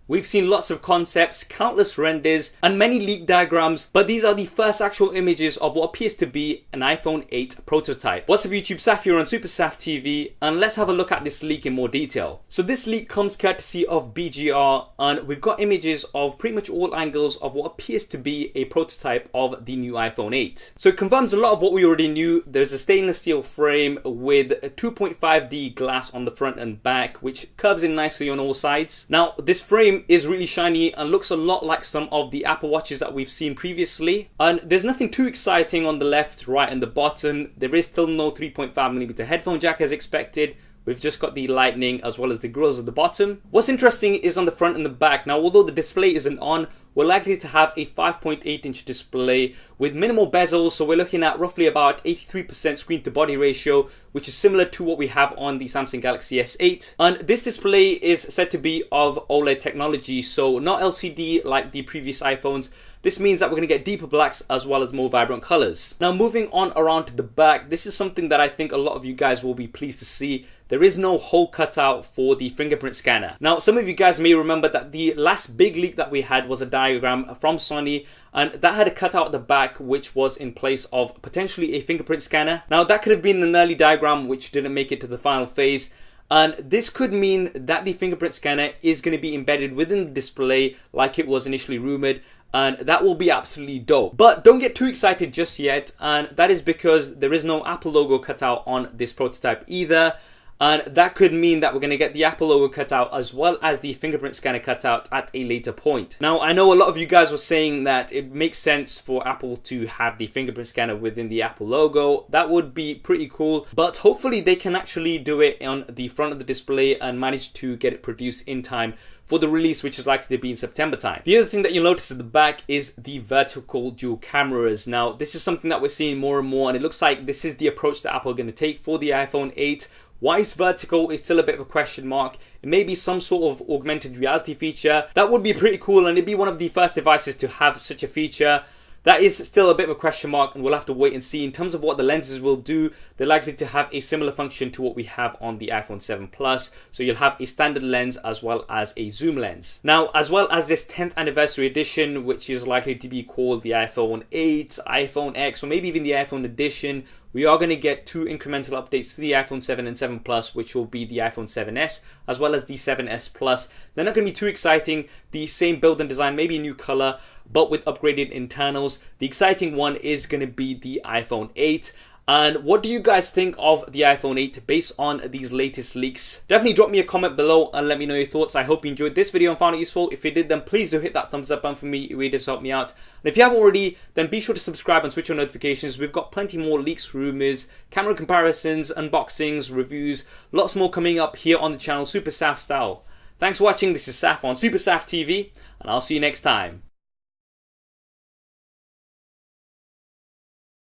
We've seen lots of concepts, countless renders, and many leaked diagrams, but these are the first actual images of what appears to be an iPhone 8 prototype. What's up YouTube, Saf here on Super Saf TV, and let's have a look at this leak in more detail. So this leak comes courtesy of BGR, and we've got images of pretty much all angles of what appears to be a prototype of the new iPhone 8. So it confirms a lot of what we already knew. There's a stainless steel frame with a 2.5D glass on the front and back, which curves in nicely on all sides. Now, this frame is really shiny and looks a lot like some of the Apple Watches that we've seen previously, and there's nothing too exciting on the left, right and the bottom. There is still no 3.5mm headphone jack as expected. We've just got the lightning as well as the grills at the bottom. What's interesting is on the front and the back. Now, although the display isn't on, we're likely to have a 5.8-inch display with minimal bezels, so we're looking at roughly about 83% screen to body ratio, which is similar to what we have on the Samsung Galaxy S8. And this display is said to be of OLED technology, so not LCD like the previous iPhones. This means that we're going to get deeper blacks as well as more vibrant colors. Now, moving on around to the back, this is something that I think a lot of you guys will be pleased to see. There is no hole cut out for the fingerprint scanner. Now, some of you guys may remember that the last big leak that we had was a diagram from Sony, and that had a cutout at the back which was in place of potentially a fingerprint scanner. Now, that could have been an early diagram which didn't make it to the final phase. And this could mean that the fingerprint scanner is going to be embedded within the display like it was initially rumored, and that will be absolutely dope. But don't get too excited just yet, and that is because there is no Apple logo cut out on this prototype either. And that could mean that we're going to get the Apple logo cut out as well as the fingerprint scanner cut out at a later point. Now, I know a lot of you guys were saying that it makes sense for Apple to have the fingerprint scanner within the Apple logo. That would be pretty cool, but hopefully they can actually do it on the front of the display and manage to get it produced in time for the release, which is likely to be in September time. The other thing that you'll notice at the back is the vertical dual cameras. Now, this is something that we're seeing more and more, and it looks like this is the approach that Apple are going to take for the iPhone 8. Why it's vertical is still a bit of a question mark. It may be some sort of augmented reality feature. That would be pretty cool, and it'd be one of the first devices to have such a feature. That is still a bit of a question mark, and we'll have to wait and see. In terms of what the lenses will do, they're likely to have a similar function to what we have on the iPhone 7 Plus. So you'll have a standard lens as well as a zoom lens. Now, as well as this 10th anniversary edition, which is likely to be called the iPhone 8, iPhone X, or maybe even the iPhone edition, we are going to get two incremental updates to the iPhone 7 and 7 Plus, which will be the iPhone 7s as well as the 7s Plus. They're not going to be too exciting. The same build and design, maybe a new color, but with upgraded internals. The exciting one is going to be the iPhone 8. And what do you guys think of the iPhone 8 based on these latest leaks? Definitely drop me a comment below and let me know your thoughts. I hope you enjoyed this video and found it useful. If you did, then please do hit that thumbs up button for me. It really does help me out. And if you haven't already, then be sure to subscribe and switch on notifications. We've got plenty more leaks, rumors, camera comparisons, unboxings, reviews, lots more coming up here on the channel, Super Saf style. Thanks for watching. This is Saf on Super Saf TV, and I'll see you next time.